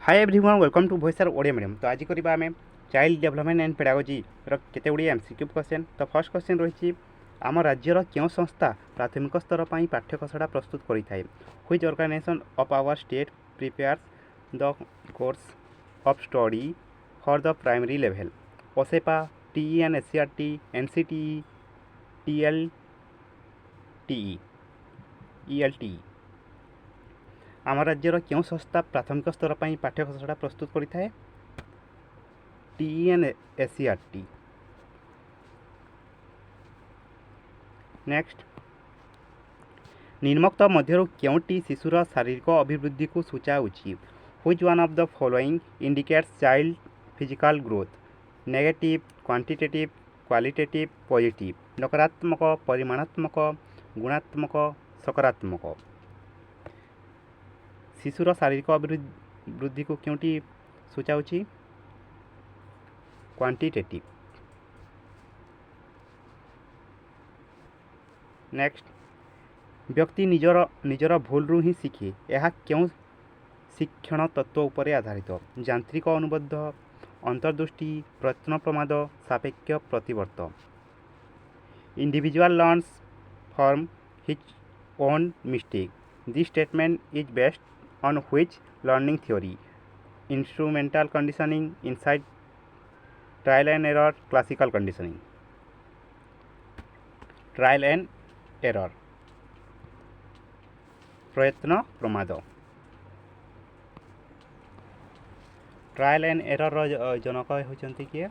Hi everyone welcome to voice Odia medium. तो आज करबा आमे चाइल्ड डेवलपमेंट एंड पेडागोजी रो केते गुडी एमसीक्यू क्वेश्चन। तो फर्स्ट क्वेश्चन रही आम राज्यर क्यों संस्था प्राथमिक स्तर पर पाठ्यखसड़ा प्रस्तुत करिथाय। Which organisation of our state prepares the course of study for the primary level. OSEPA, TEN, SCERT, NCTE, TLTE, ELTE. आम राज्यर क्यों संस्था प्राथमिक स्तर पर पाठ्यखसड़ा प्रस्तुत करिथाय। टीईएन, एससीईआरटी। नेक्स्ट, निम्नोक्त मध्यरु केउटी शिशुर शारीरिक अभिवृद्धि को सूचाउछि। Which one of the following indicates child physical growth. Negative, quantitative, qualitative, positive. नकारात्मक, परिमाणात्मक, गुणात्मक, सकारात्मक। शिशुर शारीरिक अभिवृद्धि को केउटी सूचाउछि। क्वांटिटेटिव। नेक्स्ट, व्यक्ति निजर भूल रु ही शिखे। यह क्यों शिक्षण तत्व उपरे आधारित। यांत्रिक अनुबद्ध, अंतर्दृष्टि, प्रयत्न प्रमाद, सापेक्ष प्रतिवर्त। Individual learns from his own mistake. This statement is based on which learning theory. Instrumental conditioning, insight, trial and error, classical conditioning. Trial and error, प्रयत्न प्रमाद। ट्रायल एंड एरर जनक होती किए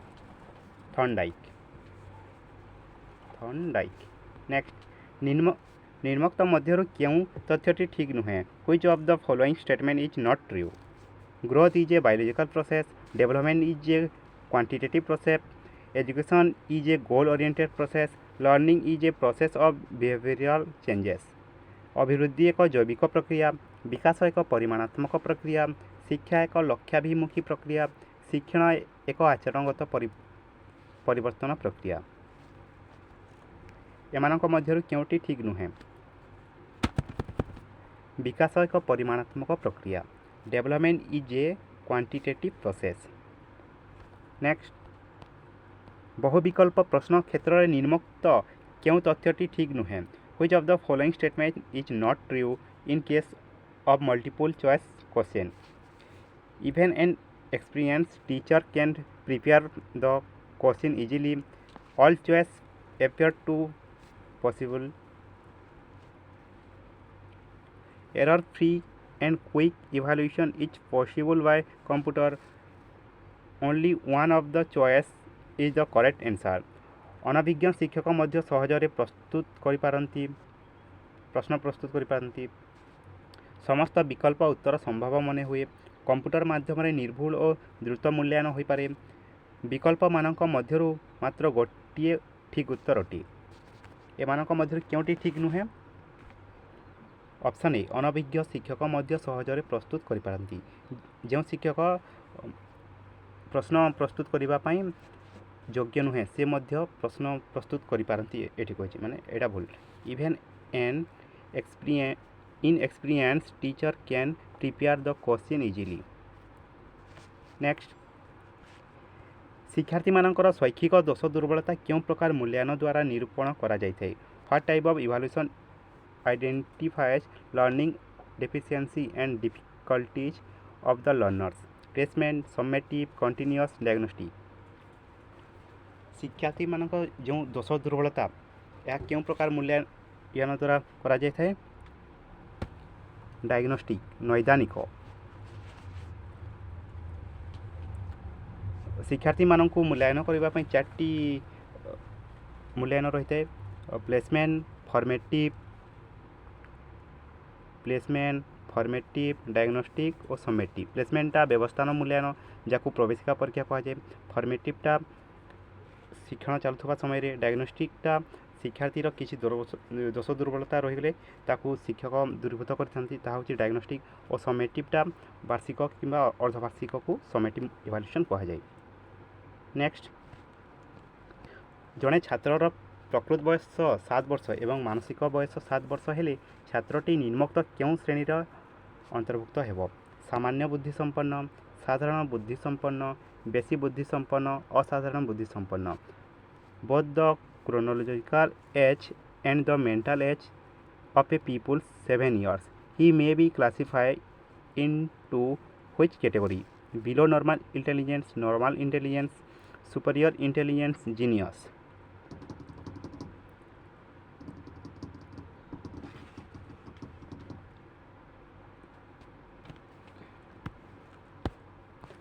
थर्नडाइक। नेक्स्ट, निम्नोक्त मध्यरु क्यों तथ्यटी ठीक नुहे। Which of the following statement is not true. Growth is a biological process. Development is a quantitative process. Education is a goal oriented process. Learning is a process of behavioural changes. अभिवृद्धि एक जैविक प्रक्रिया। विकास एक परिमाणात्मक प्रक्रिया। शिक्षा एक लक्ष्याभिमुखी प्रक्रिया। शिक्षण एक आचरणगत परिवर्तन प्रक्रिया। एमानक मध्यरु क्योंटी ठीक नुहे। विकास एक परिमाणात्मक प्रक्रिया। Development is a quantitative process. Next, बहुविकल्प प्रश्न क्षेत्र में निम्नोक्त क्यों तथ्यटी ठीक नुहे। Which of the following statement is not true in case of multiple choice question. Even an experienced teacher can prepare the question easily. All choice appear to possible. Error free and quick evaluation is possible by computer. Only one of the choice is the correct answer. अनभिज्ञ शिक्षक मध्य सहजरे प्रश्न प्रस्तुत करिपारंती। समस्त विकल्प उत्तर संभव मने हुए। Computer माध्यम निर्भुल और द्रुत मूल्यांकन हो पारे। विकल्प मानक मध्यरु मात्र गोटे ठीक उत्तर अटे। एमानक मध्यरु क्योंटी ठीक नुहे। ऑप्शन ए, अनभिज्ञ शिक्षक मध्य सहजरे प्रस्तुत करिपारंती। जो शिक्षक प्रश्न प्रस्तुत करिबा पई योग्य नुहे से मध्य प्रश्न प्रस्तुत करिपारंती। एठी कहछि माने एटा भूल। Even an inexperienced teacher can prepare the question easily. Next, शिक्षार्थी मानकर शैक्षिक दोष दुर्बलता क्यों प्रकार मूल्यांकन द्वारा निरूपण करा जायथाय। What type of evaluation identifies learning deficiency and difficulties of the learners. Placement, summative, continuous, diagnostic. शिक्षार्थी मानक जो दोष दुर्बलता या क्यों प्रकार मूल्यांकन द्वारा करा जायथाय। डायग्नोस्टिक, नैदानिक। शिक्षार्थी मानक मूल्यांकन करने चार्टी मूल्यांकन रही है। प्लेसमेंट, फॉर्मेटिव, डायग्नोस्टिक और समेटिव। प्लेसमेंटा व्यवस्थान मूल्यांकन जहाँ प्रवेशिका परीक्षा कहुए। फॉर्मेटिवटा शिक्षण चलुवा समय। डायग्नोस्टिकटा शिक्षार्थीर किसी दोष दुर्बलता रहीगले ताकू शिक्षक दूरीभूत कर डायग्नोस्टिक। और समेटिवटा वार्षिक कि अर्धवार्षिक को समेटिव इवैल्यूएशन कहुए। नेक्स्ट, जड़े छात्रर प्रकृत बयस 7 वर्ष एवं मानसिक बयस 7 वर्ष हेले छात्रटी निम्नोक्त क्यों श्रेणी अंतर्भुक्त हेब। सामान्य बुद्धि संपन्न, साधारण बुद्धि संपन्न, बेसी बुद्धि संपन्न, असाधारण बुद्धि संपन्न। Both the chronological age and the mental age of a people 7 years. He may be classified into which category? Below normal intelligence, superior intelligence, genius.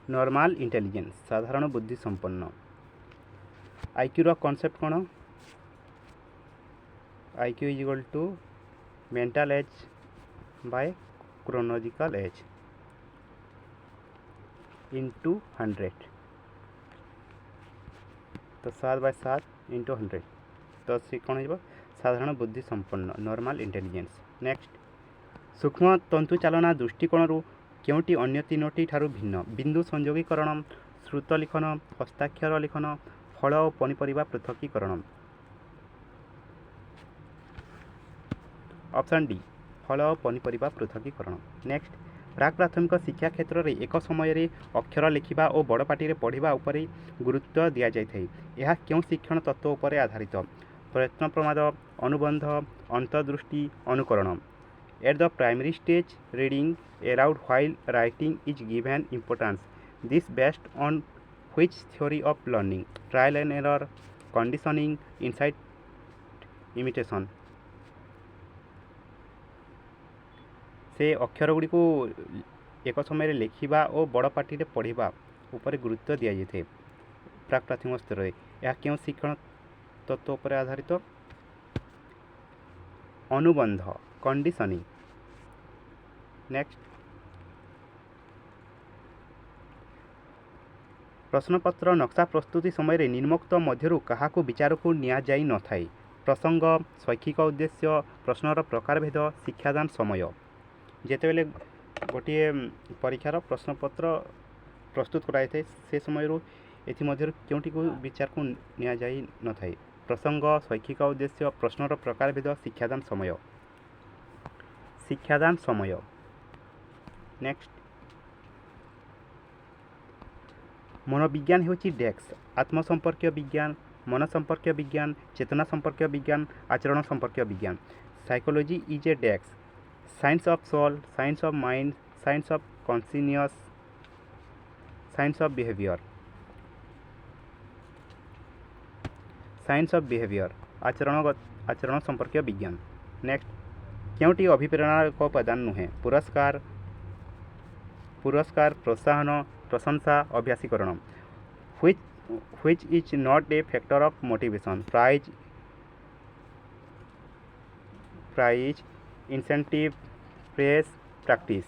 Normal intelligence साधारण बुद्धि संपन्न। आईक्यू रो कॉन्सेप्ट कौन? IQ is equal to mental age by chronological age into 100। तो 7/7 into 100 तो सी कौन हो? साधारण बुद्धि संपन्न नॉर्मल इंटेलिजेंस। नेक्स्ट, सूक्ष्म तंतु चालना दृष्टिकोण केउटी अन्य तीनोटी ठारू भिन्न? बिंदु संयोगीकरण, श्रुत लिखन, हस्ताक्षर लिखन, फल और पनीपरिबा पृथकीकरण। ऑप्शन डी फल और पनीपरिबा पृथकीकरण। नेक्स्ट, प्राक प्राथमिक शिक्षा क्षेत्र में एक समय अक्षर लिखा और बड़ पाटी पढ़ा उपरे गुरुत्व दि जाए। यह क्यों शिक्षण तत्व उपर आधारित? प्रयत्न प्रमाद, अनुबंध, अंतर्दृष्टि, अनुकरण। At the primary stage, reading aloud while writing is given importance. This based on which theory of learning? Trial and error, conditioning, insight, imitation. से अक्षर गुड़ी को एक समय लिखा और बड़ पाटी पढ़ा उपर गुरुत्व दि जाए प्राक प्राथमिक स्तर में। यह क्यों शिक्षण तत्व पर आधारित? अनुबंध, कंडीशनिंग। नेक्स्ट, प्रश्नपत्र नक्शा प्रस्तुति समय निम्नोक्त मध्यरु काहाकू विचार को निया जाई न थाई? प्रसंग, शैक्षिक उद्देश्य, प्रश्नर प्रकारभेद, शिक्षादान समय। जेतेबेले गोटे परीक्षार प्रश्नपत्र प्रस्तुत कराई से समय एमध्यु क्योंटी को विचार को निया जाई न थाई? प्रसंग, शैक्षिक उद्देश्य, प्रश्नर प्रकारभेद, शिक्षादान समय। शिक्षादान समय। नेक्स्ट, मनोविज्ञान होची डेक्स आत्मसंपर्क विज्ञान, मन संपर्क विज्ञान, चेतना संपर्क विज्ञान, आचरण संपर्क विज्ञान। साइकोलॉजी इज ए डेक्स science of soul, science of mind, science of conscious, science of behaviour. Science of behaviour आचरण संपर्क विज्ञान। नेक्स्ट, क्योंटी अभिप्रेरणा को प्रदान नुहे? पुरस्कार, प्रोत्साहन, प्रशंसा, अभ्यासीकरण। Which is not a factor of motivation? Prize, incentive, praise, practice.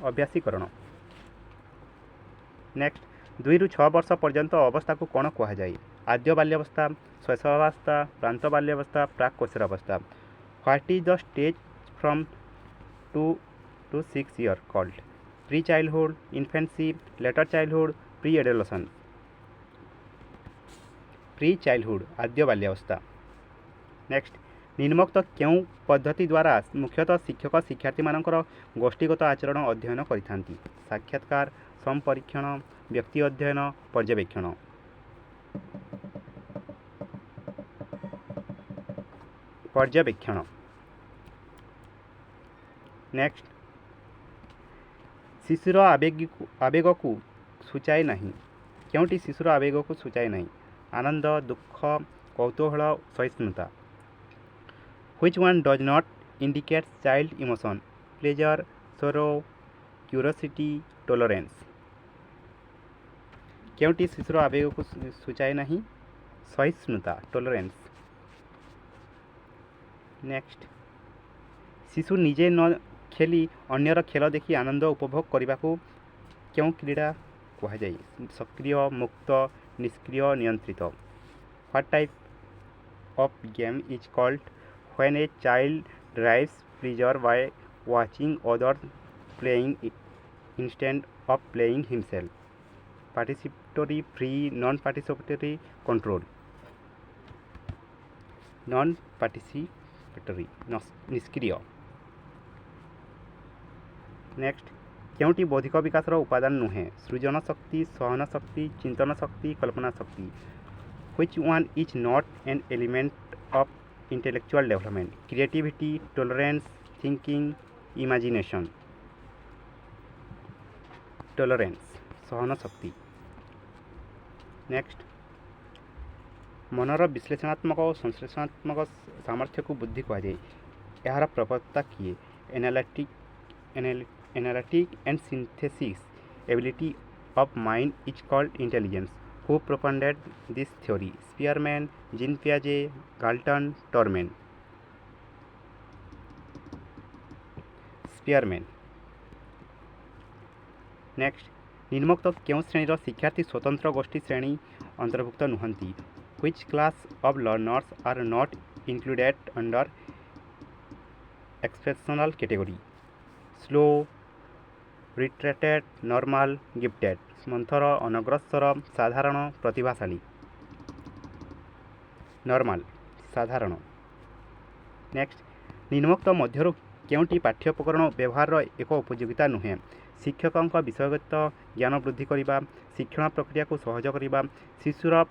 अभ्यासीकरण। नेक्स्ट, 2 ରୁ 6 वर्ष पर्यंत अवस्था को कौन कह जाए? आद्य बाल्यावस्था, शैशवावस्था, प्रांत बाल्यावस्था, प्राक कैशोरावस्था। What is the stage from 2 to 6 years called? Pre childhood, infancy, later childhood, pre adolescence. Pre childhood आद्य बाल्यावस्था। नेक्स्ट, निम्नोक्त क्यों पद्धति द्वारा मुख्यतः शिक्षक शिक्षार्थी मानकर गोष्ठीगत आचरण अध्ययन करिथांती? साक्षात्कार, संपरीक्षण, व्यक्ति अध्ययन, पर्यवेक्षण। पर्यवेक्षण। नेक्स्ट, शिशुर आवेग को सूचाए नहीं? क्योंटी शिशुर आवेग को सूचाए नहीं? आनंद, दुख, कौतूहल, सहिष्णुता। Which one does not indicate child emotion? Pleasure, सोरो, क्यूरियोसिटी, टॉलरेंस। क्योंटी शिशुर आवेग को सूचाए नहीं? सहिष्णुता, टॉलरेंस। नेक्स्ट, शिशु निजे न खेली अन्यर खेल देखी आनंद उपभोग करने को क्यों क्रीड़ा कह जाए? सक्रिय, मुक्त, निष्क्रिय, नियंत्रित। What type of game is called when a child drives pleaser by watching others playing instead of playing himself? Participatory, free, non participatory, control. Non participatory निष्क्रिय। नेक्स्ट क्योंटी बौद्धिक विकास उपादान नुहे सृजन शक्ति सहन शक्ति चिंतन शक्ति कल्पना शक्ति which one is not an element of intellectual development creativity tolerance thinking imagination. Tolerance सहन शक्ति। नेक्स्ट मनर विश्लेषणात्मक और संश्लेषणात्मक सामर्थ्य को बुद्धि कहुए यार प्रवक्ता किए analytic and synthesis ability of mind is called intelligence. Who propounded this theory Spearman Jean पियाजे गाल्टन टॉरमैन। स्पीयरमैन। नेक्स्ट निम्नोक्त क्यों श्रेणी शिक्षार्थी स्वतंत्र गोष्ठी श्रेणी अंतर्भुक्त नुहंती which class of learners are not included under exceptional category slow retarded normal gifted मंथर अनग्रसर साधारण प्रतिभाशाली। नॉर्मल साधारण। नेक्स्ट निम्नोक्त मध्यरु केउंटी पाठ्योपकरण व्यवहार एक उपयोगिता नुहे शिक्षक विषयगत ज्ञान वृद्धि करने शिक्षण प्रक्रिया को सहज करने शिशुर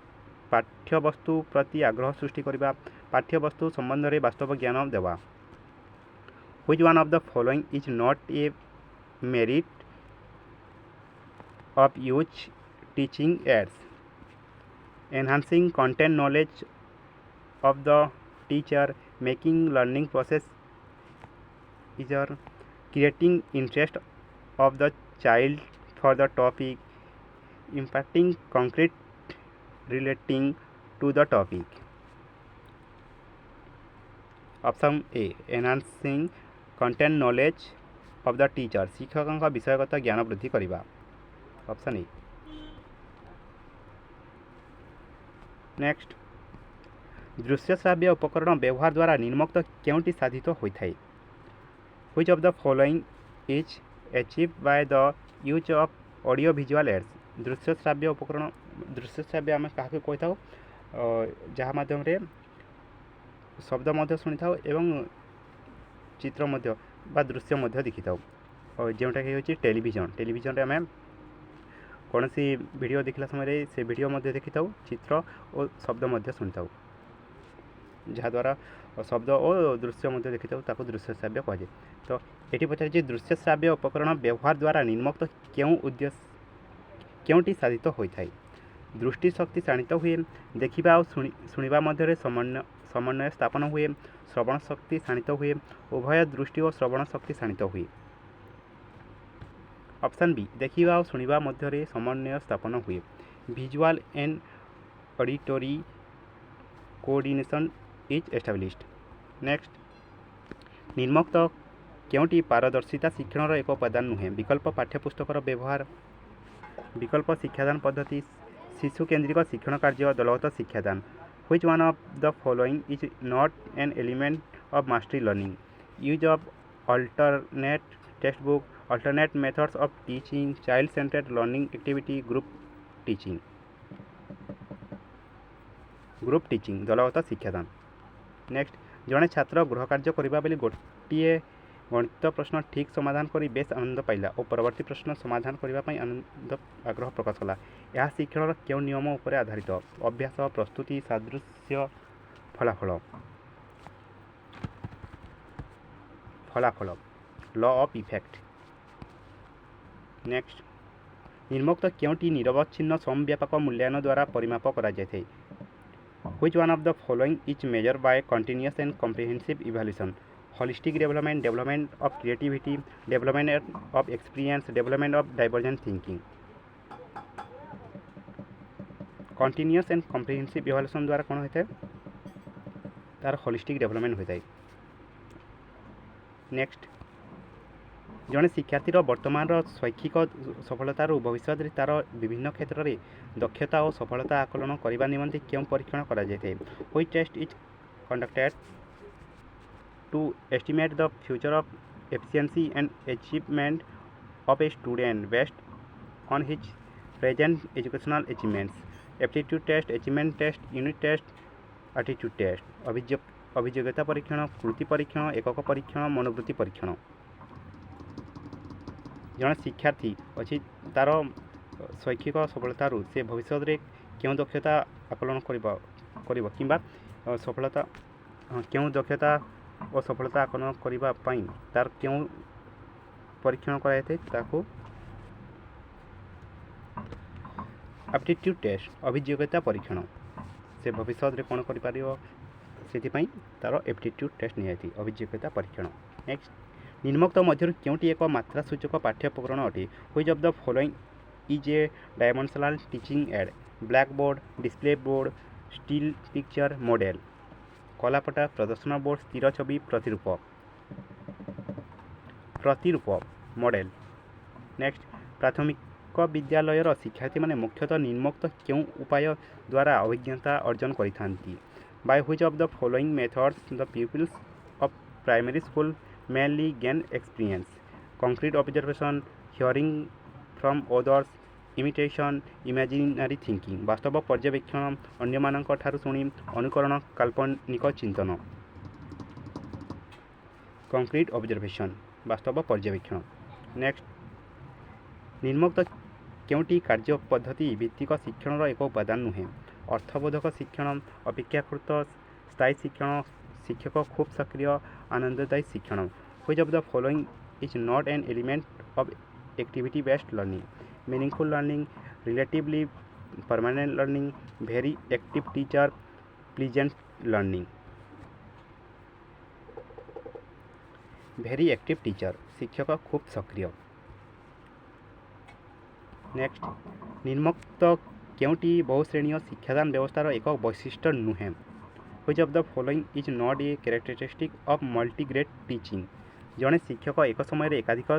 पाठ्यवस्तु प्रति आग्रह सृष्टि करने पाठ्यवस्तु संबंध में वास्तव ज्ञान देवा। Which one of the following is not A merit of use teaching aids enhancing content knowledge of the teacher making learning process easier creating interest of the child for the topic imparting concrete relating to the topic। Option A enhancing content knowledge of the teacher शिक्षक विषयगत ज्ञान वृद्धि करवा। Option A. Next दृश्य श्राव्य उपकरण व्यवहार द्वारा निम्नोक्त क्योंटी साधित होता है which of the following is achieve by the use of audio visual aids. दृश्य श्राव्य उपकरण दृश्य श्राव्य आम क्या कही था जहाँ माध्यम शब्द मध्य शुणी था एवं चित्र मध्य बा दृश्य मध्य देखी था जोटा कि हूँ टेलीविजन। टेलीविजन आम कौन सी वीडियो देखला समय से वीडियो मध्य देखी था चित्र और शब्द मध्य शुणी था जहाद्वारा शब्द और दृश्य मध्य देखी था दृश्य श्राव्य कहुए। तो ये पचार दृश्य श्राव्य उपकरण व्यवहार द्वारा निम्नोक्त क्यों उद्देश्य क्योंटी साधित होता है दृष्टि शक्ति शाणित हुए देखा और शुणा मध्य समन्वय स्थापन हुए श्रवण शक्ति शाणित हुए उभय दृष्टि और श्रवण शक्ति शाणित हुए। ऑप्शन बी देखा और शुणा मध्य समन्वय स्थापन हुए visual and auditory coordination is established. Next निम्नोक्त क्योंटी पारदर्शिता शिक्षण एक उपादान नुहे विकल्प पाठ्यपुस्तकर व्यवहार विकल्प शिक्षादान पद्धति शिशु केन्द्रिक शिक्षण कार्य दलगत शिक्षादान। Which one of the following is not an element of mastery learning use of alternate textbook alternate methods of teaching child centered learning activity group teaching दलगत शिक्षादान। नेक्स्ट जड़े छात्र गृह कार्य करबा बेले गोटे गणित प्रश्न ठीक समाधान करी बेस आनंद पाइला और परवर्ती प्रश्न समाधान करने आनंद आग्रह प्रकाश कला यह शिक्षण क्यों नियम उपर आधारित अभ्यास प्रस्तुति सादृश्य फलाफल फलाफल लॉ ऑफ इफेक्ट। नेक्स्ट निम्नोक्त क्योंटी निरवच्छिन्न समव्यापक मूल्यांकन द्वारा परिमाप करा जाए which one of the following is measure by continuous and comprehensive evaluation holistic development of creativity development of experience development of divergent thinking. Continuous and comprehensive evaluation द्वारा कौन होता है तार होलिस्टिक डेवलपमेंट होता है। नेक्स्ट जड़े शिक्षार्थीर वर्तमान शैक्षिक सफलतार भविष्य में तार विभिन्न क्षेत्र में दक्षता और सफलता आकलन करने निमंते क्यों परीक्षण करा जाए which test is conducted to estimate the future of efficiency and achievement of a student based on his present educational achievements aptitude test achievement test unit test attitude test अभियोग्यता परीक्षण, कृति परीक्षण, एकक परीक्षण, मनोवृत्ति परीक्षण। जड़े शिक्षार्थी अच्छी तार शैक्षिक सफलतार से भविष्य में क्यों दक्षता आकलन कर सफलता क्यों दक्षता और सफलता आकलन करने तार क्यों परीक्षण कराइए एप्टीट्यूड टेस्ट अभियोग्यता परीक्षण से भविष्य में कौन कर तार एप्टीट्यूड टेस्ट निहाती अभियोग्यता परीक्षण। नेक्स्ट निम्नोक्त मध्य क्योंटी एक मात्रा सूचक पाठ्य उपकरण अटे which of the following is a dimensional teaching aid black board, display board, still picture model. कलापटा, प्रदर्शन बोर्ड, स्थिर छवि, प्रतिरूप मॉडल। नेक्स्ट प्राथमिक विद्यालयर शिक्षार्थी माने मुख्यतः निम्नोक्त क्यों उपाय द्वारा अभिज्ञता अर्जन करिथांती by which of the following methods the peoples of primary school mainly gain experience concrete observation, hearing from others, imitation, imaginary thinking। वास्तव पर्यवेक्षण, अन्य मानक ठारू सुनी अनुकरण, काल्पनिक चिंतन। concrete observation वास्तव पर्यवेक्षण। नेक्स्ट निम्नोक्त क्योंटी कार्य पद्धति भित्तिक शिक्षण एक उपादान नुहे अर्थबोधक शिक्षण, अपेक्षाकृत स्थायी शिक्षण, शिक्षक खूब सक्रिय आनंददायी शिक्षण। Which of the following is not an element of activity based learning meaningful learning, relatively permanent learning, very active teacher, pleasant learning. Very active teacher शिक्षक खूब सक्रिय। नेक्स्ट निम्नोक्त क्योंटी बहुश्रेणीय शिक्षादान व्यवस्थार एक वैशिष्ट्य नुहे which of the following is not a characteristic of multigrade teaching. जड़े शिक्षक एक समय एकाधिक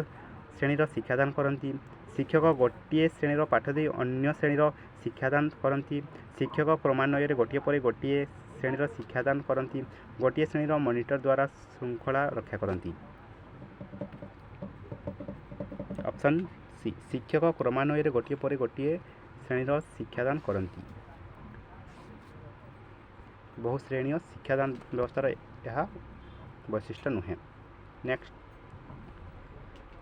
श्रेणीर शिक्षादान करती, शिक्षक गोटे श्रेणीर पाठ दे अन्य श्रेणीर शिक्षादान करती, शिक्षक क्रमान्वय गोटे पर गोटे श्रेणीर शिक्षादान करती, गोटे श्रेणीर मॉनिटर द्वारा श्रृंखला रक्षा करती। ऑप्शन सी शिक्षक क्रमान्वय गोटे पर गोटे श्रेणीर शिक्षादान करती। बहुश्रेणीय शिक्षादान व्यवस्थार यह वैशिष्ट्य नुहे। नेक्स्ट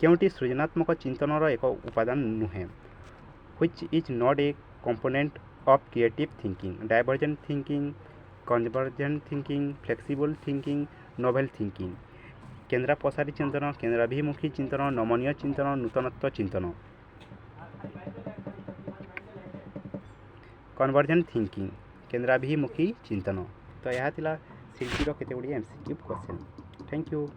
क्योंटी सृजनात्मक चिंतनर एक उपादान नुहे which is not a component of creative thinking divergent thinking, convergent thinking, flexible thinking, novel thinking. केन्द्रापसारी चिंतन, केन्द्राभिमुखी चिंतन, नमनीय चिंतन, नूतनत्व चिंतन। कन्वर्जेंट थिंकिंग केन्द्राभिमुखी चिंतन। तो यह शिल्पीर केते गुड़िए MCQ क्वेश्चन। Thank you.